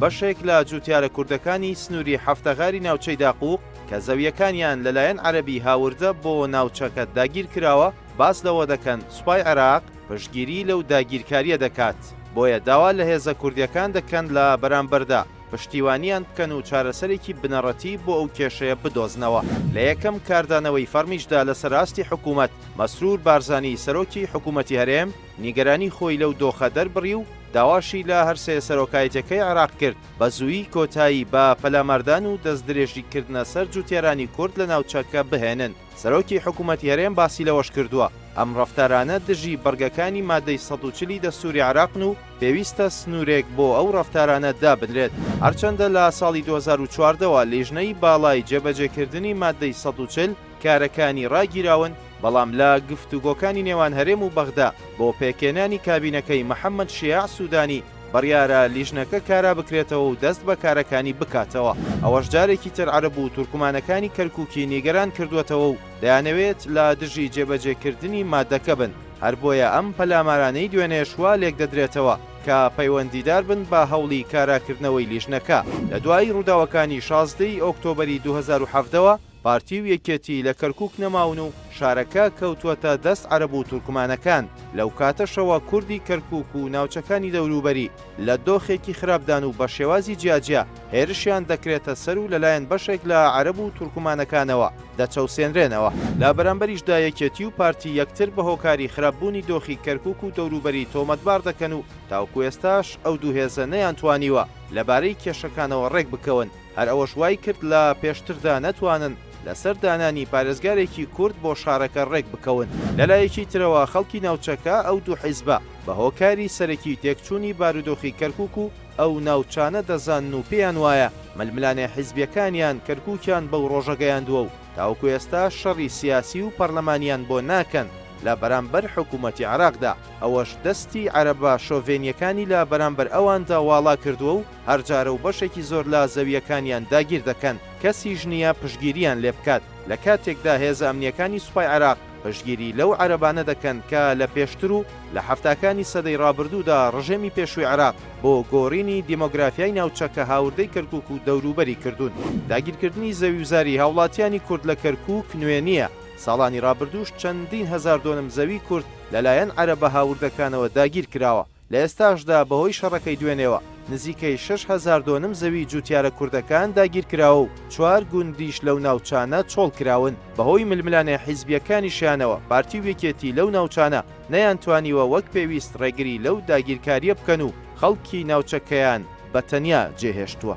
بەشێک لە جوتیارە کوردەکانی سنووری هەفتەغاری ناوچەی داقووق کە زەویەکانیان لەلایەن عەرەبی هاوردە بۆ ناوچەکە داگیر کراوە باس لەوە دەکەن سوپای عێراق پشتگیری لەو داگیرکاریە دەکات. بۆیە داوا لە هێزە کوردیەکان دەکەن لە بەرامبەردا پشتیوانیان بکەن و چارەسەرێکی بنەڕەتی بۆ ئەو کێشەیە بدۆزنەوە. لە یەکەم کاردانەوەی فەرمیشدا لە سەراستی حکوومەت مەسرور بارزانی سەرۆکی حکوومەتی هەرێم نیگەرانی خۆی لەو دۆخە دەربڕی و داواشی لە هەرسێ سەرۆکایەتەکەی عێراق کرد بە زوویی کۆتایی بە پەلاماردان و دەستدرێژیکردنە سەر جوتیارانی کورد لە ناوچەکە بهێنن. سەرۆکی حکوومەتی هەرێم باسی لەوەش کردووە ئەم ڕەفتارانە دژی بەرگەکانی مادەی 140 دەستوری عێراقن و پێویستە سنوورێک بۆ ئەو ڕەفتارانە دابدرێت. هەرچەندە لە ساڵی 2014ەوە لیژنەی باڵای جێبەجێکردنی مادەی 140 کارەکانی ڕاگیراون، بەڵام لە گفتوگۆکانی نێوان هەرێم و بەغدا بۆ پێکێنانی کابینەکەی محەممەد شیاع سوودانی بڕیارە لیژنەکە کارا بکرێتەوە و دەست بە کارەکانی بکاتەوە. ئەوەش جارێکی تر عەرەب و تورکمانەکانی کەرکووکی نیگەران کردوێتەوە و دەیانەوێت لە دژی جێبەجێکردنی مادەکە بن. هەر بۆیە ئەم پەلامارانەی دوێنێشوا لێک دەدرێتەوە کە پەیوەندیدار بن بە هەوڵی کاراکردنەوەی لیژنەکە. لە دوای ڕووداوەکانی 16 ئۆکتۆبەری 2017ەوە پارتی و یەکێتی لە کەرکووک نەماون و شارەکە کەوتووەتە دەست عەرەب و تورکمانەکان. لەو کاتەشەوە کوردی کەرکووک و ناوچەکانی دەوروبەری لە دۆخێکی خراپدان و بە شێوازی جیاجیا هێرشیان دەکرێتە سەر و لەلایەن بەشێک لە عەرەب و تورکمانەکانەوە دەچەوسێنرێنەوە. لە بەرامبەریشدا یەکێتی و پارتی یەکتر بە هۆکاری خراپبوونی دۆخی کەرکووک و دەوروبەری تۆمەتبار دەکەن و تاوکو ئێستاش ئەو دوو هێزە نەیانتوانیوە لەبارەی کێشەکانەوە ڕێک بکەون. هەر ئەوەش وای کرد لە پێشتردا نەتوانن لەسەر دانانی پارێزگارێکی کورد بۆ شارەکە ڕێک بکەون. لەلایەکی ترەوە خەڵکی ناوچەکە ئەو دوو حیزبە بە هۆکاری سەرەکی تێکچوونی بارودۆخی کەرکووک و ئەو ناوچانە دەزانن و پێیان وایە ململانێ حیزبیەکانیان کەرکووکیان بەو ڕۆژەگەیاندووە و تاوەکو ئێستا شەڕی سیاسی و پەرلەمانیان بۆ ناکەن لە بەرامبەر حکوومەتی عێراقدا. ئەوەش دەستی عەرەبە شۆڤێنیەکانی لە بەرامبەر ئەواندا واڵا کردووە و هەرجارە و بەشێکی زۆر لە زەویەکانیان داگیر دەکەن. کەسیش نییە پشتگیریان لێ بکات. لە کاتێکدا هێزە ئەمنیەکانی سوپای عێراق پشتگیری لەو عەرەبانە دەکەن کە لە پێشتر و لە هەفتاکانی سەدەی ڕابردوودا ڕژێمی پێشووی عێراق بۆ گۆڕینی دیمۆگرافیای ناوچەکە هاوردەی کەرکووک و دەوروبەری کردوون. داگیرکردنی زەویوزاری هاوڵاتیانی کورد لە کەرکووک نوێ نییە. ساڵانی ڕابردووش چەندین هەزار دۆنم زەوی کورد لەلایەن عەرەبە هاوردەکانەوە داگیر کراوە. لە ئێستاشدا بەهۆی شەڕەکەی دوێنێەوە نزیکەی 6,000 دۆنم زەوی جوتیارە کوردەکان داگیر کراوە و 4 گوندیش لەو ناوچانە چۆڵ کراون. بەهۆی ململانێ حیزبیەکانیشیانەوە پارتی و یەکێتی لەو ناوچانە نەیانتوانیوە وەک پێویست ڕێگری لەو داگیرکاریە بکەن و خەڵکی ناوچەکەیان بەتەنیا جێهێشتووە.